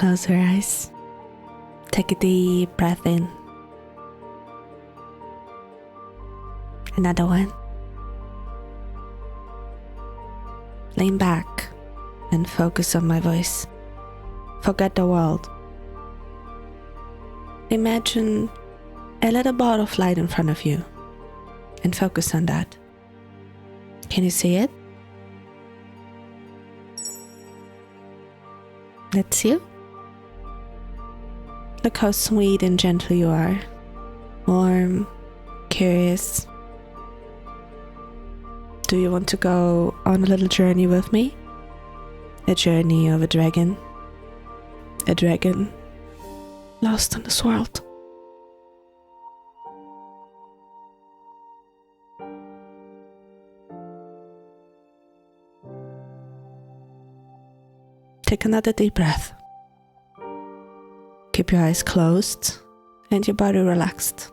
Close your eyes. Take a deep breath in. Another one. Lean back and focus on my voice. Forget the world. Imagine a little ball of light in front of you and focus on that. Can you see it? That's you. Look how sweet and gentle you are. Warm, curious. Do you want to go on a little journey with me? A journey of a dragon. A dragon lost in this world. Take another deep breath. Keep your eyes closed and your body relaxed.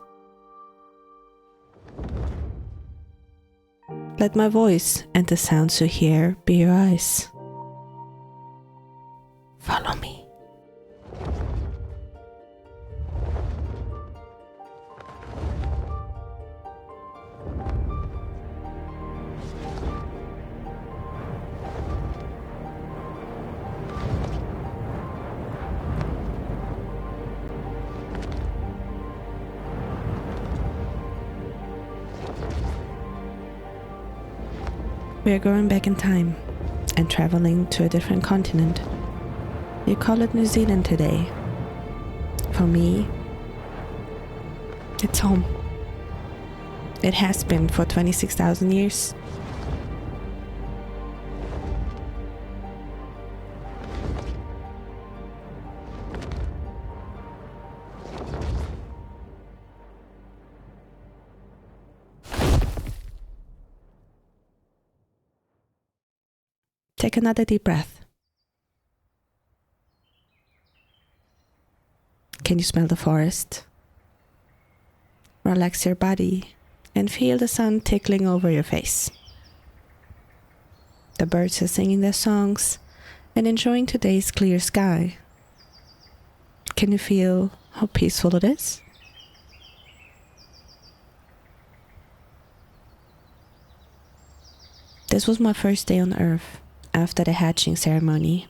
Let my voice and the sounds you hear be your eyes. Follow me. We are going back in time and traveling to a different continent. You call it New Zealand today. For me, it's home. It has been for 26,000 years. Take another deep breath. Can you smell the forest? Relax your body and feel the sun tickling over your face. The birds are singing their songs and enjoying today's clear sky. Can you feel how peaceful it is? This was my first day on Earth after the hatching ceremony.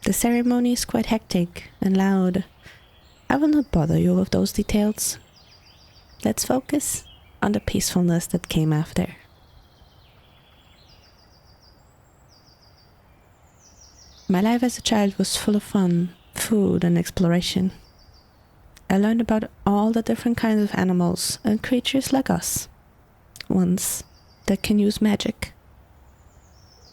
The ceremony is quite hectic and loud. I will not bother you with those details. Let's focus on the peacefulness that came after. My life as a child was full of fun, food and exploration. I learned about all the different kinds of animals and creatures like us. Ones that can use magic.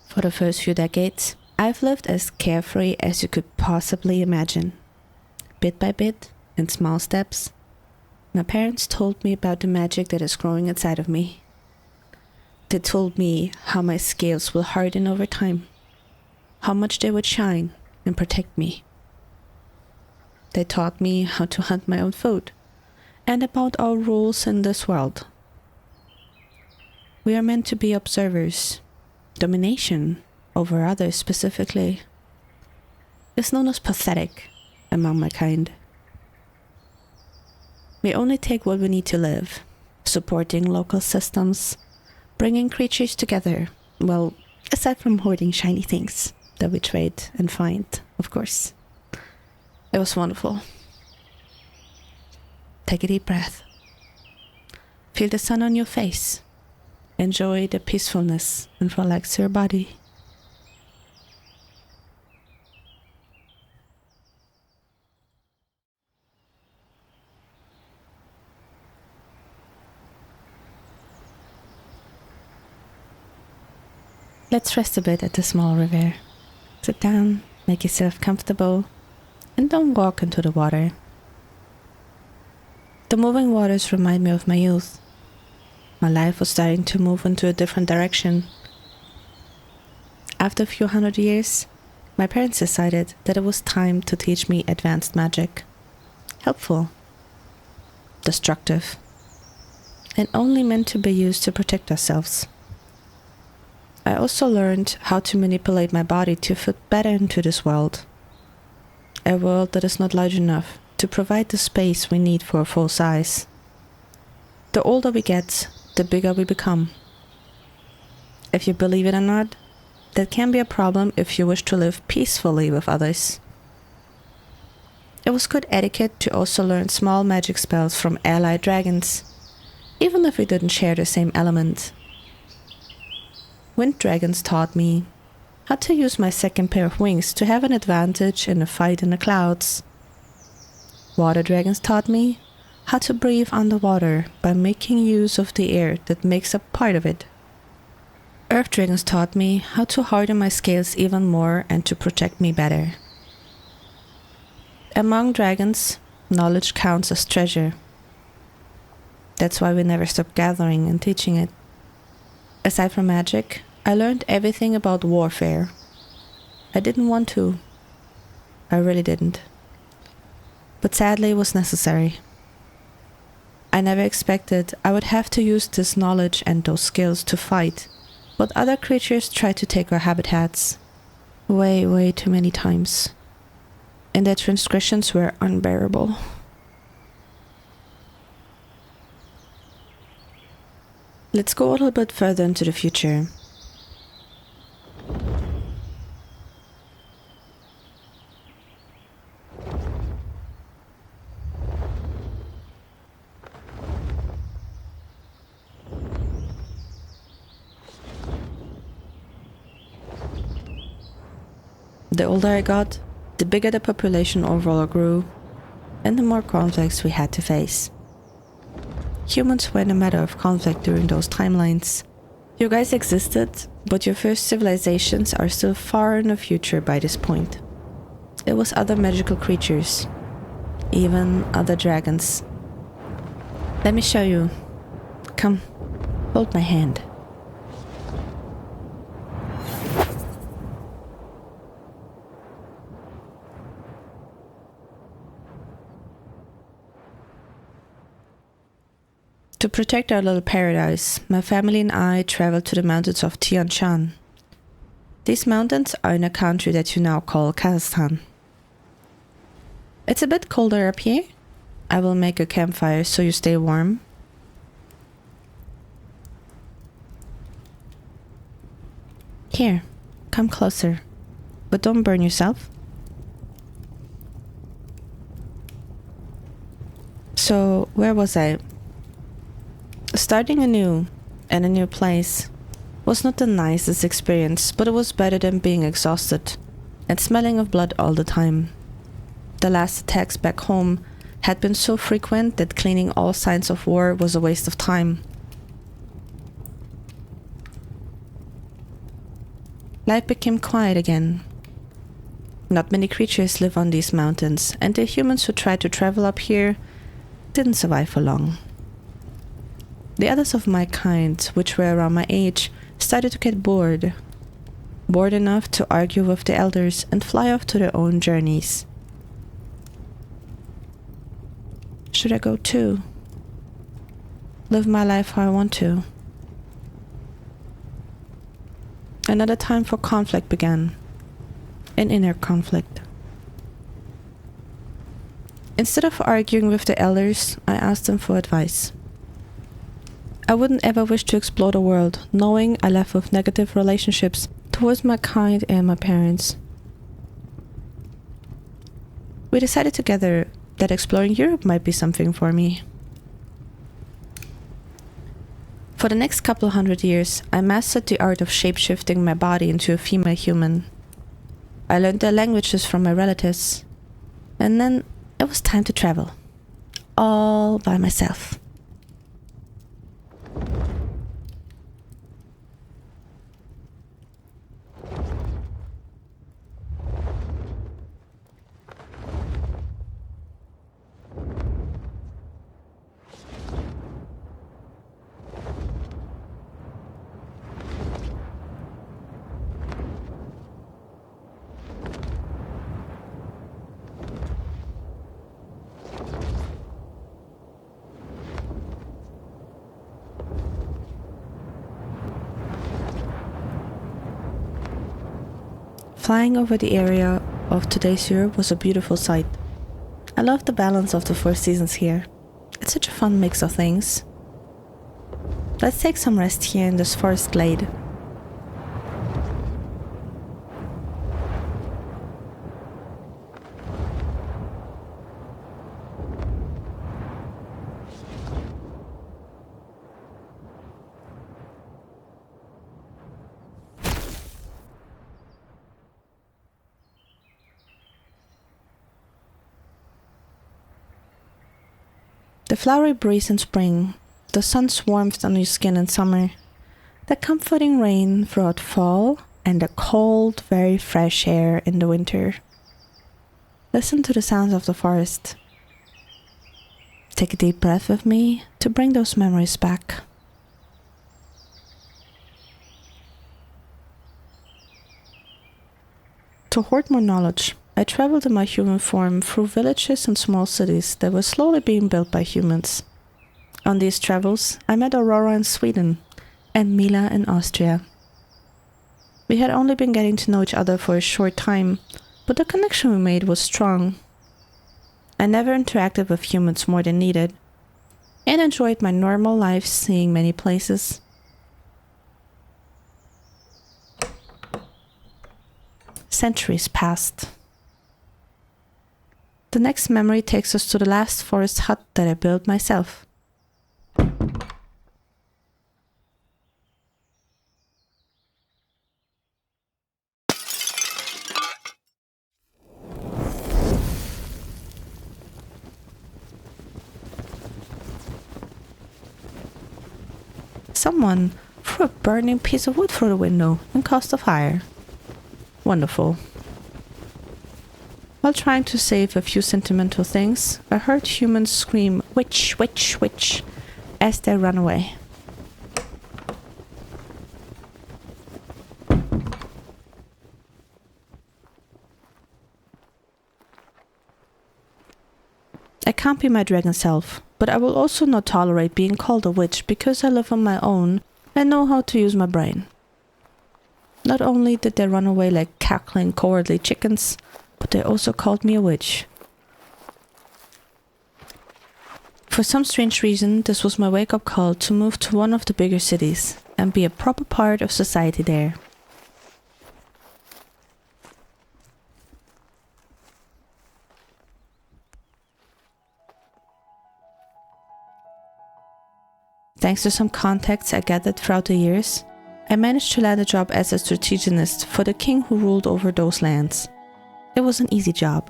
For the first few decades, I've lived as carefree as you could possibly imagine. Bit by bit, in small steps, my parents told me about the magic that is growing inside of me. They told me how my scales will harden over time, how much they would shine and protect me. They taught me how to hunt my own food, and about our rules in this world. We are meant to be observers. Domination over others specifically is known as pathetic among my kind. We only take what we need to live, supporting local systems, bringing creatures together, well, aside from hoarding shiny things that we trade and find, of course. It was wonderful. Take a deep breath. Feel the sun on your face. Enjoy the peacefulness and relax your body. Let's rest a bit at the small river. Sit down, make yourself comfortable, and don't walk into the water. The moving waters remind me of my youth. My life was starting to move into a different direction. After a few hundred years, my parents decided that it was time to teach me advanced magic. Helpful, destructive, and only meant to be used to protect ourselves. I also learned how to manipulate my body to fit better into this world. A world that is not large enough to provide the space we need for a full size. The older we get, the bigger we become. If you believe it or not, that can be a problem if you wish to live peacefully with others. It was good etiquette to also learn small magic spells from allied dragons, even if we didn't share the same element. Wind dragons taught me how to use my second pair of wings to have an advantage in a fight in the clouds. Water dragons taught me how to breathe underwater by making use of the air that makes up part of it. Earth dragons taught me how to harden my scales even more and to protect me better. Among dragons, knowledge counts as treasure. That's why we never stop gathering and teaching it. Aside from magic, I learned everything about warfare. I didn't want to. I really didn't. But sadly it was necessary. I never expected I would have to use this knowledge and those skills to fight, but other creatures tried to take our habitats. Way too many times. And their transgressions were unbearable. Let's go a little bit further into the future. The older I got, the bigger the population overall grew, and the more conflicts we had to face. Humans were in a matter of conflict during those timelines. You guys existed, but your first civilizations are still far in the future by this point. It was other magical creatures, even other dragons. Let me show you. Come, hold my hand. To protect our little paradise, my family and I traveled to the mountains of Tian Shan. These mountains are in a country that you now call Kazakhstan. It's a bit colder up here. I will make a campfire so you stay warm. Here, come closer, but don't burn yourself. So, where was I? Starting anew, in a new place, was not the nicest experience, but it was better than being exhausted and smelling of blood all the time. The last attacks back home had been so frequent that cleaning all signs of war was a waste of time. Life became quiet again. Not many creatures live on these mountains, and the humans who tried to travel up here didn't survive for long. The others of my kind, which were around my age, started to get bored. Bored enough to argue with the elders and fly off to their own journeys. Should I go too? Live my life how I want to? Another time for conflict began. An inner conflict. Instead of arguing with the elders, I asked them for advice. I wouldn't ever wish to explore the world, knowing I left with negative relationships towards my kind and my parents. We decided together that exploring Europe might be something for me. For the next couple hundred years, I mastered the art of shapeshifting my body into a female human. I learned their languages from my relatives, and then it was time to travel. All by myself. Flying over the area of today's Europe was a beautiful sight. I love the balance of the four seasons here. It's such a fun mix of things. Let's take some rest here in this forest glade. The flowery breeze in spring, the sun's warmth on your skin in summer, the comforting rain throughout fall, and the cold, very fresh air in the winter. Listen to the sounds of the forest. Take a deep breath with me to bring those memories back. To hoard more knowledge, I traveled in my human form through villages and small cities that were slowly being built by humans. On these travels, I met Aurora in Sweden and Mila in Austria. We had only been getting to know each other for a short time, but the connection we made was strong. I never interacted with humans more than needed, and enjoyed my normal life seeing many places. Centuries passed. The next memory takes us to the last forest hut that I built myself. Someone threw a burning piece of wood through the window and caused a fire. Wonderful. While trying to save a few sentimental things, I heard humans scream, "Witch, witch, witch," as they ran away. I can't be my dragon self, but I will also not tolerate being called a witch because I live on my own and know how to use my brain. Not only did they run away like cackling, cowardly chickens, but they also called me a witch. For some strange reason, this was my wake-up call to move to one of the bigger cities and be a proper part of society there. Thanks to some contacts I gathered throughout the years, I managed to land a job as a strategist for the king who ruled over those lands. It was an easy job.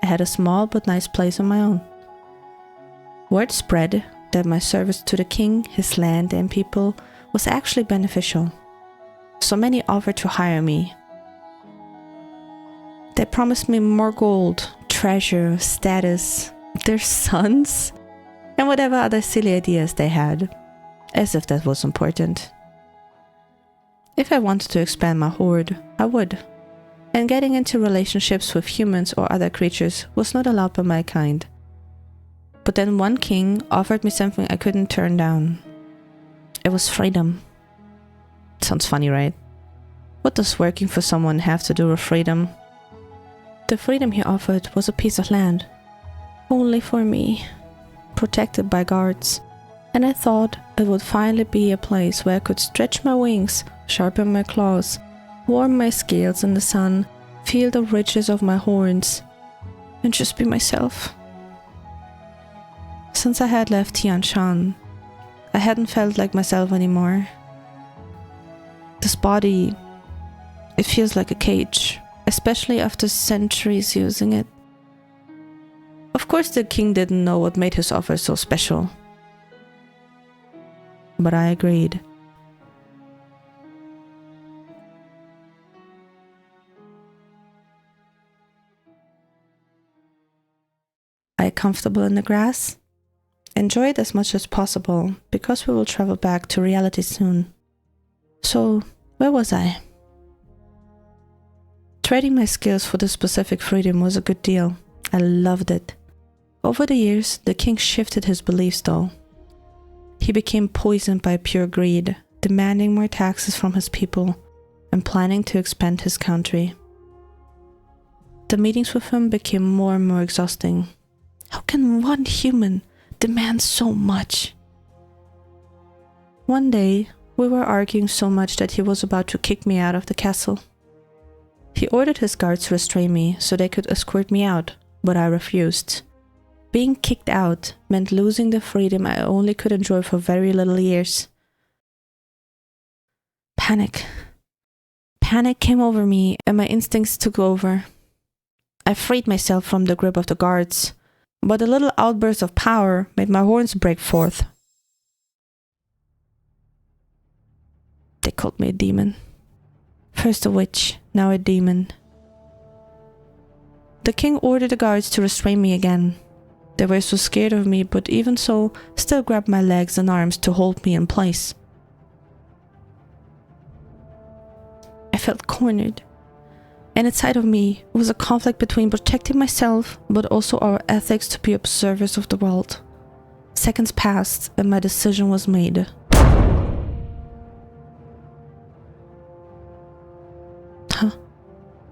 I had a small but nice place on my own. Word spread that my service to the king, his land and people was actually beneficial. So many offered to hire me. They promised me more gold, treasure, status, their sons, and whatever other silly ideas they had, as if that was important. If I wanted to expand my horde, I would. And getting into relationships with humans or other creatures was not allowed by my kind. But then one king offered me something I couldn't turn down. It was freedom. Sounds funny, right? What does working for someone have to do with freedom? The freedom he offered was a piece of land. Only for me. Protected by guards. And I thought it would finally be a place where I could stretch my wings, sharpen my claws, warm my scales in the sun, feel the riches of my horns, and just be myself. Since I had left Tianshan, I hadn't felt like myself anymore. This body, it feels like a cage, especially after centuries using it. Of course the king didn't know what made his offer so special. But I agreed. Are you comfortable in the grass? Enjoy it as much as possible, because we will travel back to reality soon. So, where was I? Trading my skills for the specific freedom was a good deal. I loved it. Over the years, the king shifted his beliefs though. He became poisoned by pure greed, demanding more taxes from his people and planning to expand his country. The meetings with him became more and more exhausting. How can one human demand so much? One day, we were arguing so much that he was about to kick me out of the castle. He ordered his guards to restrain me so they could escort me out, but I refused. Being kicked out meant losing the freedom I only could enjoy for very little years. Panic. Panic came over me and my instincts took over. I freed myself from the grip of the guards, but a little outburst of power made my horns break forth. They called me a demon. First a witch, now a demon. The king ordered the guards to restrain me again. They were so scared of me, but even so, still grabbed my legs and arms to hold me in place. I felt cornered, and inside of me was a conflict between protecting myself, but also our ethics to be observers of the world. Seconds passed, and my decision was made. Huh?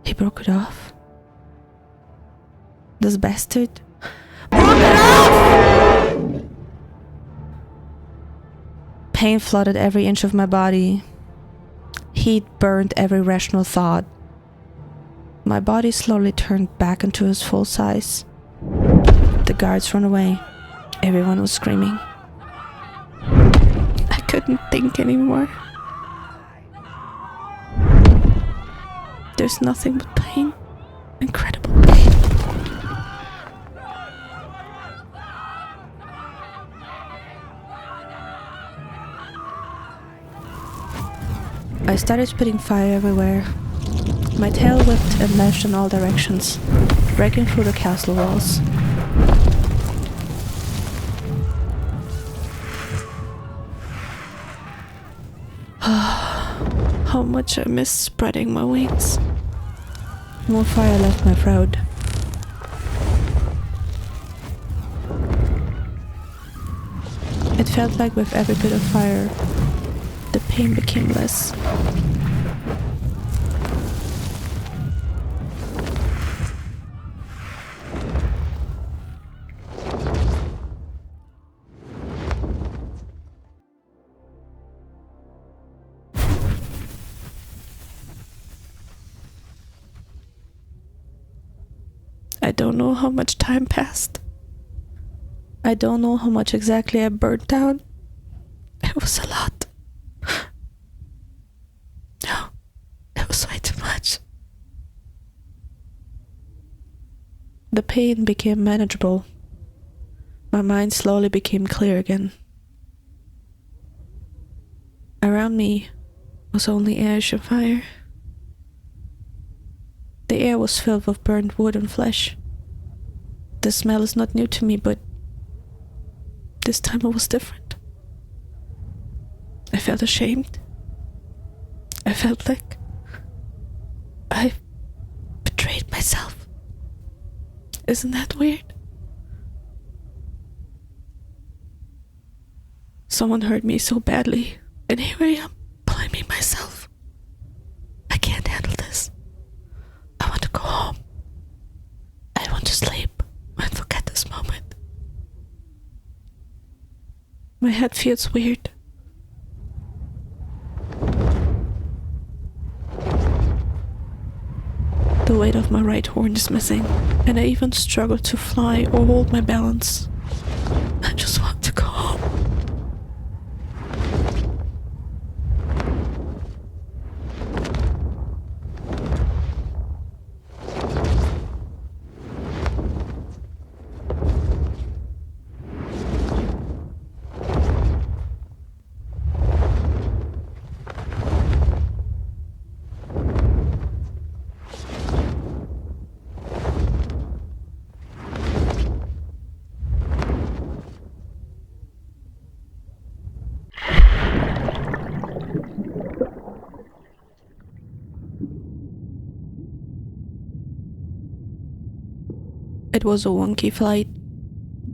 He broke it off? This bastard broke it off! Pain flooded every inch of my body. Heat burned every rational thought. My body slowly turned back into its full size. The guards ran away. Everyone was screaming. I couldn't think anymore. There's nothing but pain. Incredible pain. I started spitting fire everywhere. My tail whipped and lashed in all directions, breaking through the castle walls. How much I missed spreading my wings. More fire left my throat. It felt like with every bit of fire, the pain became less. I don't know how much time passed. I don't know how much exactly I burnt out. It was a lot. No, it was way too much. The pain became manageable. My mind slowly became clear again. Around me was only ash and fire. The air was filled with burnt wood and flesh. The smell is not new to me, but this time it was different. I felt ashamed. I felt like I betrayed myself. Isn't that weird? Someone hurt me so badly, and here I am, blaming myself. I can't handle this. I want to go home. I want to sleep and forget this moment. My head feels weird. The weight of my right horn is missing, and I even struggle to fly or hold my balance. I just want to go home. It was a wonky flight.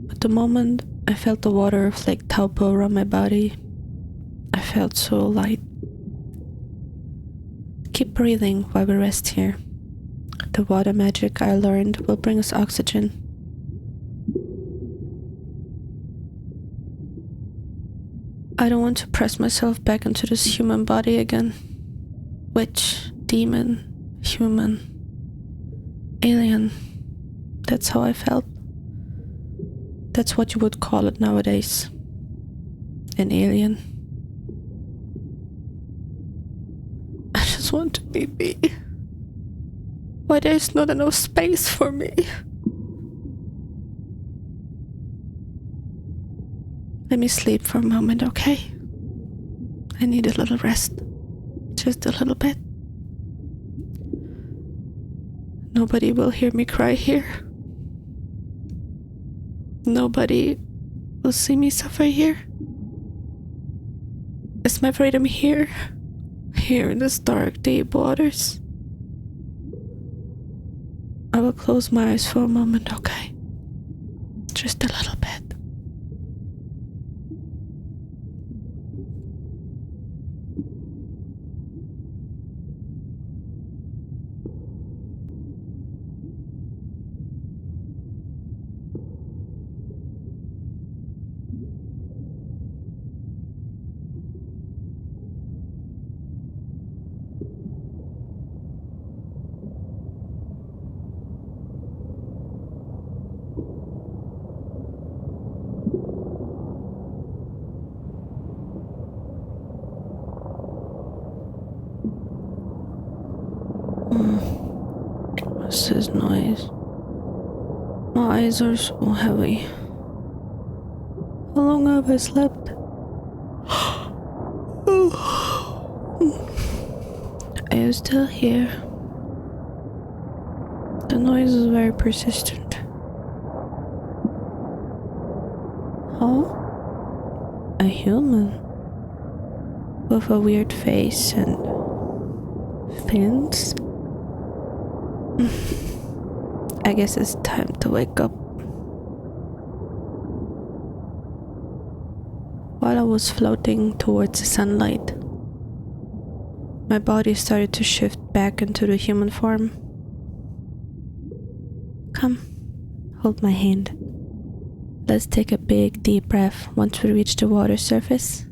At the moment, I felt the water flake taupo around my body. I felt so light. Keep breathing while we rest here. The water magic I learned will bring us oxygen. I don't want to press myself back into this human body again. Witch, demon, human, alien. That's how I felt. That's what you would call it nowadays. An alien. I just want to be me. Why there's not enough space for me? Let me sleep for a moment, okay? I need a little rest. Just a little bit. Nobody will hear me cry here. Nobody will see me suffer here. Is my freedom here? Here in this dark, deep waters? I will close my eyes for a moment, okay? Just a little bit. What's this noise? My eyes are so heavy. How long have I slept? Are you still here? The noise is very persistent. Huh? A human? With a weird face and fins? I guess it's time to wake up. While I was floating towards the sunlight, my body started to shift back into the human form. Come, hold my hand. Let's take a big deep breath once we reach the water surface.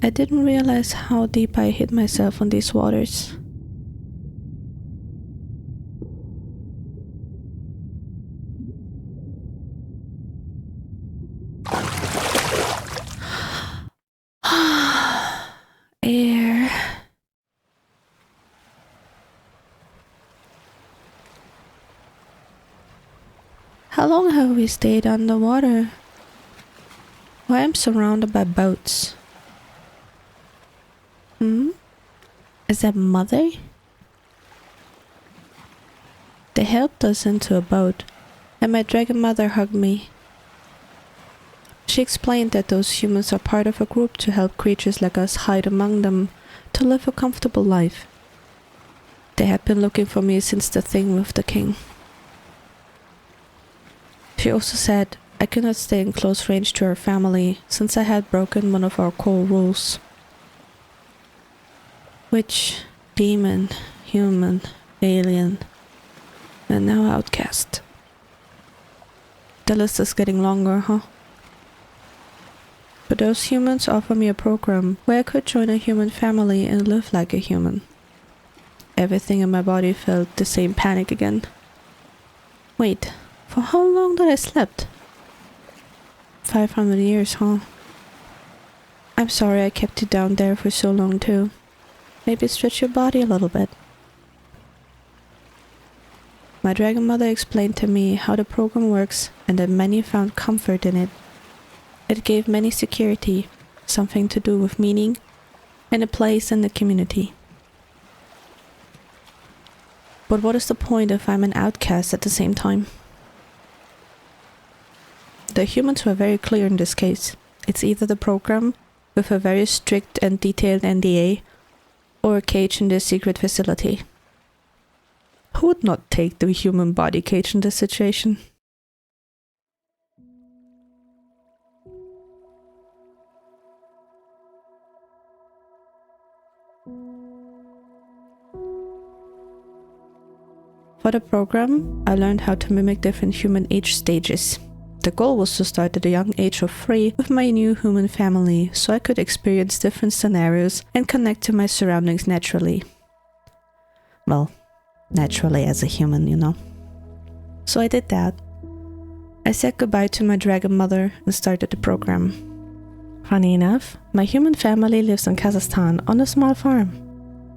I didn't realize how deep I hid myself on these waters. Air. How long have we stayed underwater? Why am I surrounded by boats? Is that Mother? They helped us into a boat, and my dragon mother hugged me. She explained that those humans are part of a group to help creatures like us hide among them to live a comfortable life. They had been looking for me since the thing with the king. She also said I could not stay in close range to her family since I had broken one of our core rules. Witch, demon, human, alien, and now outcast. The list is getting longer, huh? But those humans offer me a program where I could join a human family and live like a human. Everything in my body felt the same panic again. Wait, for how long did I slept? 500 years, huh? I'm sorry I kept you down there for so long too. Maybe stretch your body a little bit. My dragon mother explained to me how the program works and that many found comfort in it. It gave many security, something to do with meaning, and a place in the community. But what is the point if I'm an outcast at the same time? The humans were very clear in this case. It's either the program, with a very strict and detailed NDA, or a cage in their secret facility. Who would not take the human body cage in this situation? For the program, I learned how to mimic different human age stages. The goal was to start at a young age of 3 with my new human family, so I could experience different scenarios and connect to my surroundings naturally. Well, naturally as a human, you know. So I did that. I said goodbye to my dragon mother and started the program. Funny enough, my human family lives in Kazakhstan on a small farm.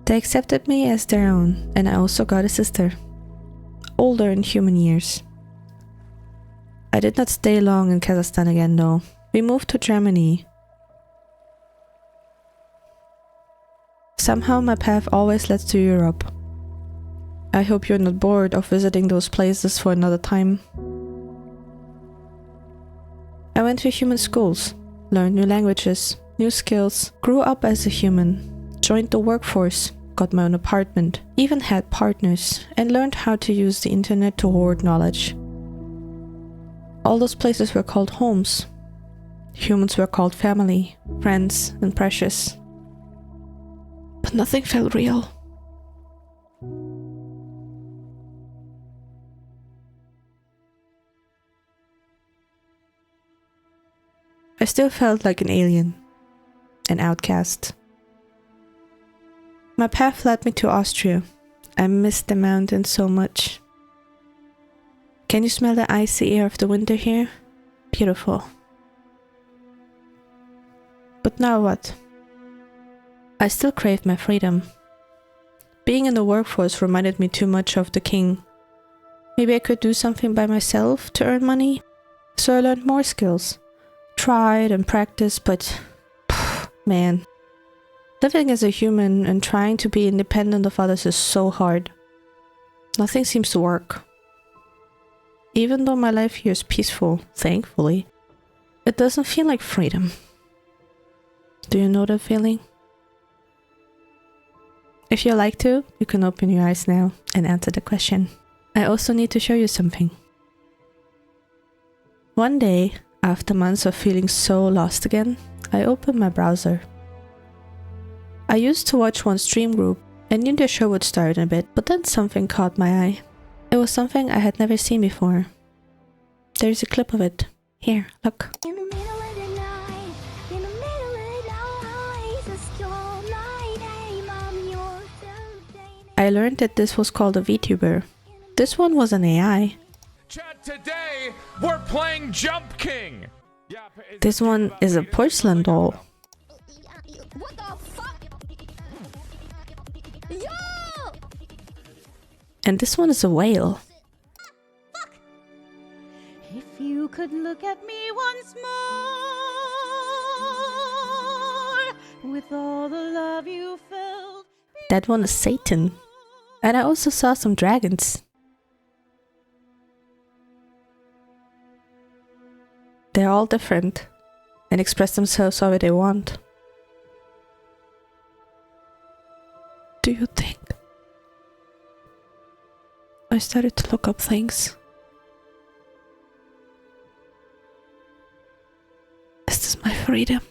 They accepted me as their own, and I also got a sister. Older in human years. I did not stay long in Kazakhstan again though. We moved to Germany. Somehow my path always leads to Europe. I hope you're not bored of visiting those places for another time. I went to human schools, learned new languages, new skills, grew up as a human, joined the workforce, got my own apartment, even had partners, and learned how to use the internet to hoard knowledge. All those places were called homes. Humans were called family, friends, and precious. But nothing felt real. I still felt like an alien, an outcast. My path led me to Austria. I missed the mountains so much. Can you smell the icy air of the winter here? Beautiful. But now what? I still craved my freedom. Being in the workforce reminded me too much of the king. Maybe I could do something by myself to earn money? So I learned more skills. Tried and practiced, but man. Living as a human and trying to be independent of others is so hard. Nothing seems to work. Even though my life here is peaceful, thankfully, it doesn't feel like freedom. Do you know that feeling? If you like to, you can open your eyes now and answer the question. I also need to show you something. One day, after months of feeling so lost again, I opened my browser. I used to watch one stream group and knew the show would start in a bit, but then something caught my eye. It was something I had never seen before. There's a clip of it. Here, look. In the middle of the night, in the middle of the night, it's a storm night, hey mom, you're so I learned that this was called a VTuber. This one was an AI. Chat, today we're playing Jump King. This one is a porcelain doll. What the fuck? Yo! And this one is a whale. Fuck! If you could look at me once more, with all the love you felt. That one is Satan. And I also saw some dragons. They're all different and express themselves however they want. Do you think? I started to look up things. Is this my freedom?